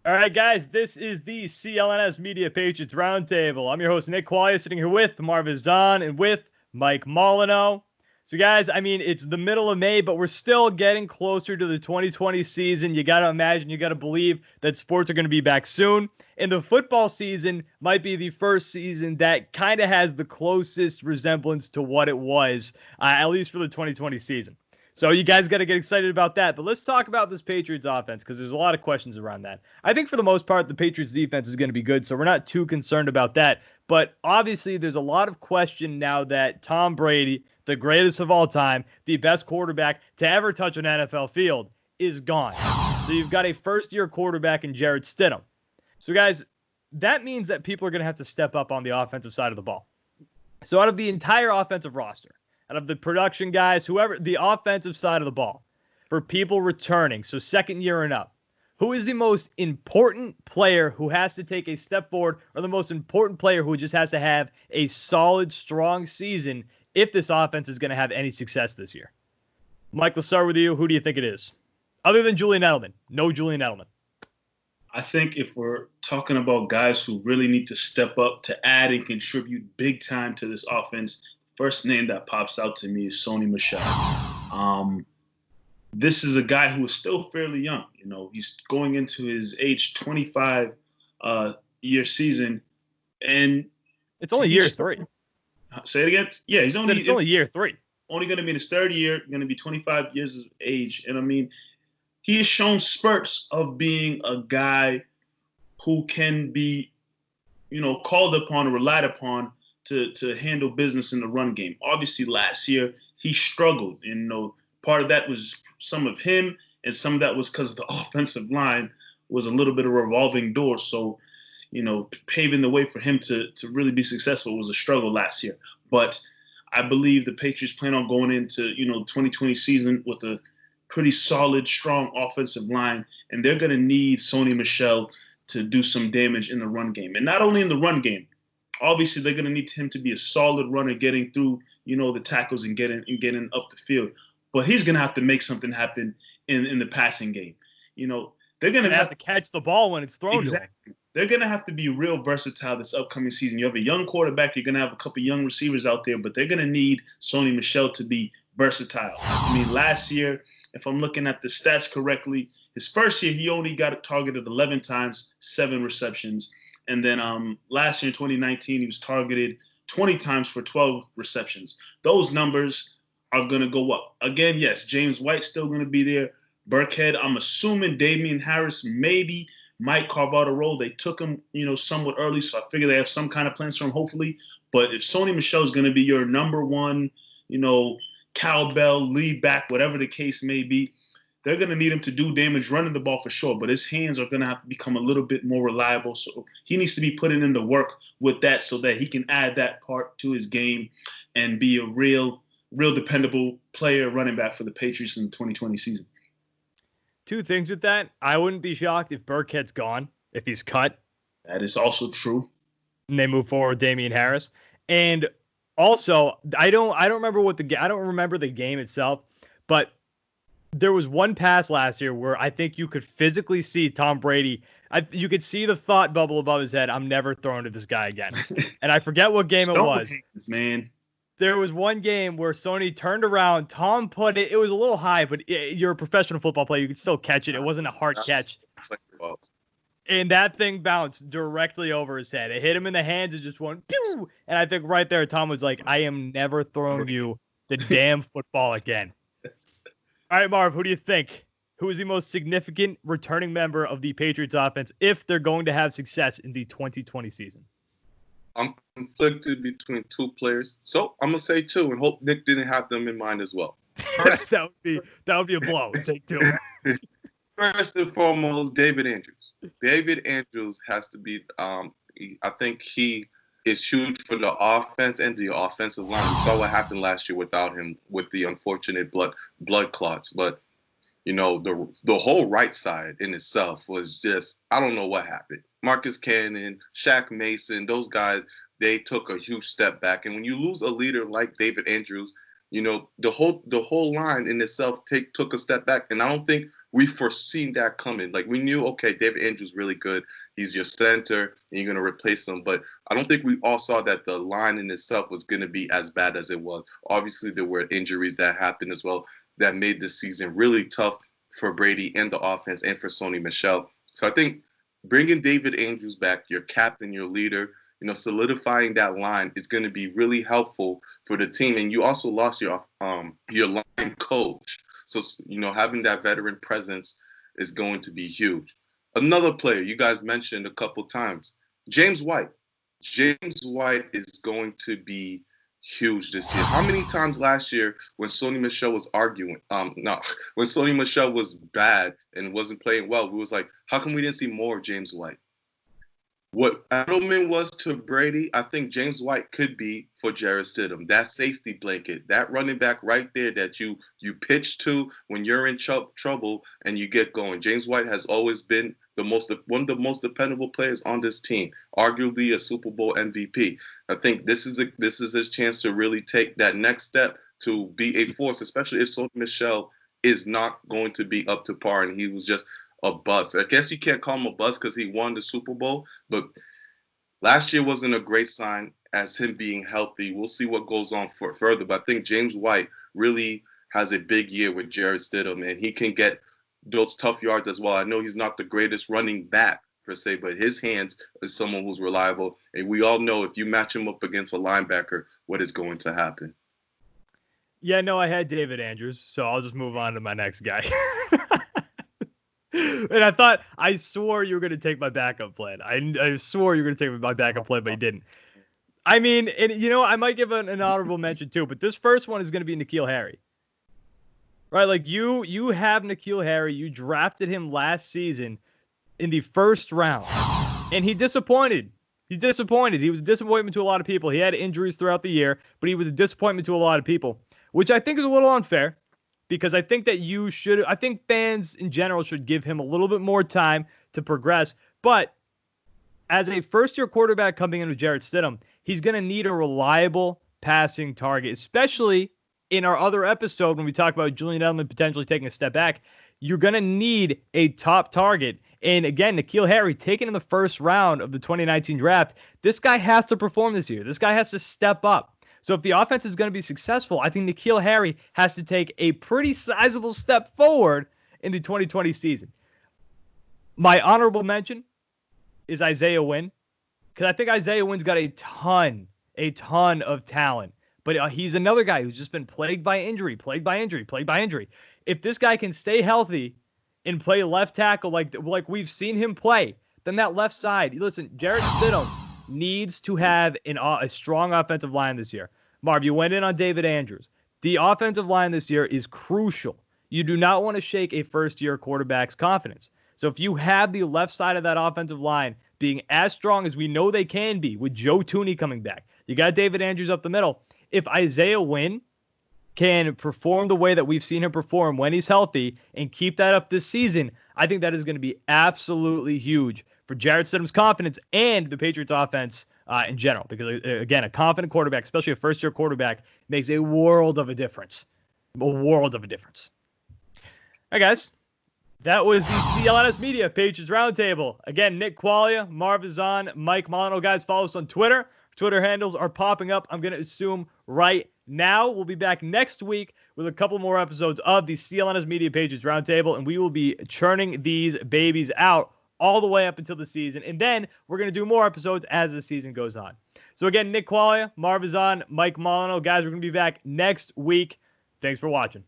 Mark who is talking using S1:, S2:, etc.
S1: All right, guys, this is the CLNS Media Patriots Roundtable. I'm your host, Nick Qualia, sitting here with Marv Albert and with Mike Molyneux. So, guys, I mean, it's the middle of May, but we're still getting closer to the 2020 season. You got to imagine, you got to believe that sports are going to be back soon. And the football season might be the first season that kind of has the closest resemblance to what it was, at least for the 2020 season. So you guys got to get excited about that. But let's talk about this Patriots offense because there's a lot of questions around that. I think for the most part, the Patriots defense is going to be good, so we're not too concerned about that. But obviously, there's a lot of question now that Tom Brady, the greatest of all time, the best quarterback to ever touch an NFL field, is gone. So you've got a first-year quarterback in Jarrett Stidham. So guys, that means that people are going to have to step up on the offensive side of the ball. So out of the entire offensive roster, out of the production guys, whoever, the offensive side of the ball, for people returning, so second year and up, who is the most important player who has to take a step forward, or the most important player who just has to have a solid, strong season if this offense is going to have any success this year? Mike, let's start with you. Who do you think it is? Other than Julian Edelman. No Julian Edelman.
S2: I think if we're talking about guys who really need to step up to add and contribute big time to this offense, first name that pops out to me is Sony Michel. This is a guy who is still fairly young. You know, he's going into his age 25 year season, and
S1: it's only year three.
S2: Say it again. Yeah, he's only
S1: year three.
S2: Only going to be in his third year. Going to be 25 years of age, and I mean, he has shown spurts of being a guy who can be, you know, called upon or relied upon to handle business in the run game. Obviously, last year he struggled, and you know, part of that was some of him, and some of that was because the offensive line was a little bit of a revolving door. So, you know, paving the way for him to really be successful was a struggle last year. But I believe the Patriots plan on going into, you know, 2020 season with a pretty solid, strong offensive line, and they're going to need Sony Michel to do some damage in the run game, and not only in the run game. Obviously, they're going to need him to be a solid runner, getting through, you know, the tackles and getting up the field. But he's going to have to make something happen in the passing game. You know, they're going to
S1: have to catch the ball when it's thrown to him.
S2: They're going to have to be real versatile this upcoming season. You have a young quarterback. You're going to have a couple young receivers out there, but they're going to need Sony Michel to be versatile. I mean, last year, if I'm looking at the stats correctly, his first year, he only got targeted 11 times, 7 receptions. And then last year in 2019, he was targeted 20 times for 12 receptions. Those numbers are going to go up. Again, yes, James White's still going to be there. Burkhead, I'm assuming Damian Harris maybe might carve out a role. They took him, you know, somewhat early, so I figure they have some kind of plans for him, hopefully. But if Sony Michel is going to be your number one, you know, cowbell, lead back, whatever the case may be, they're going to need him to do damage running the ball for sure, but his hands are going to have to become a little bit more reliable. So he needs to be putting in the work with that so that he can add that part to his game and be a real dependable player running back for the Patriots in the 2020 season.
S1: Two things with that. I wouldn't be shocked if Burkhead's gone, if he's cut.
S2: That is also true.
S1: And they move forward with Damian Harris. And also, I don't remember I don't remember the game itself, but there was one pass last year where I think you could physically see Tom Brady. You could see the thought bubble above his head. I'm never throwing to this guy again. And I forget what game it was.
S2: Man.
S1: There was one game where Sony turned around. Tom put it. It was a little high, but you're a professional football player. You could still catch it. It wasn't a hard catch. And that thing bounced directly over his head. It hit him in the hands and just went, pew! And I think right there, Tom was like, I am never throwing you the damn football again. All right, Marv, who do you think? Who is the most significant returning member of the Patriots offense if they're going to have success in the 2020 season?
S3: I'm conflicted between two players, so I'm going to say two and hope Nick didn't have them in mind as well.
S1: First, that would be a blow. Take two.
S3: First and foremost, David Andrews. David Andrews has to be, I think he is huge for the offense and the offensive line. We saw what happened last year without him with the unfortunate blood clots. But, you know, the whole right side in itself was just, I don't know what happened. Marcus Cannon, Shaq Mason, those guys, they took a huge step back. And when you lose a leader like David Andrews, the whole line in itself took a step back, and I don't think we foreseen that coming. Like, we knew, okay, David Andrews really good. He's your center, and you're going to replace him. But I don't think we all saw that the line in itself was going to be as bad as it was. Obviously, there were injuries that happened as well that made the season really tough for Brady and the offense and for Sony Michel. So I think bringing David Andrews back, your captain, your leader, solidifying that line is going to be really helpful for the team. And you also lost your line coach. So, having that veteran presence is going to be huge. Another player you guys mentioned a couple times, James White. James White is going to be huge this year. How many times last year when Sony Michel was when Sony Michel was bad and wasn't playing well, we was like, how come we didn't see more of James White? What Edelman was to Brady, I think James White could be for Jarrett Stidham. That safety blanket, that running back right there that you pitch to when you're in trouble and you get going. James White has always been one of the most dependable players on this team, arguably a Super Bowl MVP. I think this is his chance to really take that next step to be a force, especially if Sony Michel is not going to be up to par and he was just a bust. I guess you can't call him a bust because he won the Super Bowl, but last year wasn't a great sign as him being healthy. We'll see what goes on further, but I think James White really has a big year with Jarrett Stidham, and he can get those tough yards as well. I know he's not the greatest running back per se, but his hands is someone who's reliable, and we all know if you match him up against a linebacker, what is going to happen.
S1: Yeah, no, I had David Andrews, so I'll just move on to my next guy. And I swore you were going to take my backup plan. I swore you were going to take my backup plan, but you didn't. I mean, I might give an honorable mention too, but this first one is going to be Nikhil Harry. Right? Like, you have Nikhil Harry. You drafted him last season in the first round, and he disappointed. He was a disappointment to a lot of people. He had injuries throughout the year, but he was a disappointment to a lot of people, which I think is a little unfair. Because I think that I think fans in general should give him a little bit more time to progress. But as a first-year quarterback coming in with Jarrett Stidham, he's going to need a reliable passing target, especially in our other episode when we talk about Julian Edelman potentially taking a step back. You're going to need a top target. And again, Nikhil Harry, taken in the first round of the 2019 draft, this guy has to perform this year. This guy has to step up. So if the offense is going to be successful, I think Nikhil Harry has to take a pretty sizable step forward in the 2020 season. My honorable mention is Isaiah Wynn, because I think Isaiah Wynn's got a ton of talent. But he's another guy who's just been plagued by injury. If this guy can stay healthy and play left tackle like we've seen him play, then that left side, listen, Jarrett Stidham needs to have a strong offensive line this year. Marv, you went in on David Andrews. The offensive line this year is crucial. You do not want to shake a first-year quarterback's confidence. So if you have the left side of that offensive line being as strong as we know they can be with Joe Thuney coming back, you got David Andrews up the middle. If Isaiah Wynn can perform the way that we've seen him perform when he's healthy and keep that up this season, I think that is going to be absolutely huge for Jarrett Stidham's confidence and the Patriots offense in general. Because, again, a confident quarterback, especially a first-year quarterback, makes a world of a difference. All right, guys. That was the CLNS Media Patriots Roundtable. Again, Nick Qualia, Marv Zahn, Mike Molino. Guys, follow us on Twitter. Twitter handles are popping up, I'm going to assume, right now. We'll be back next week with a couple more episodes of the CLNS Media Patriots Roundtable, and we will be churning these babies out all the way up until the season. And then we're going to do more episodes as the season goes on. So again, Nick Qualia, Marv Zahn, Mike Molino. Guys, we're going to be back next week. Thanks for watching.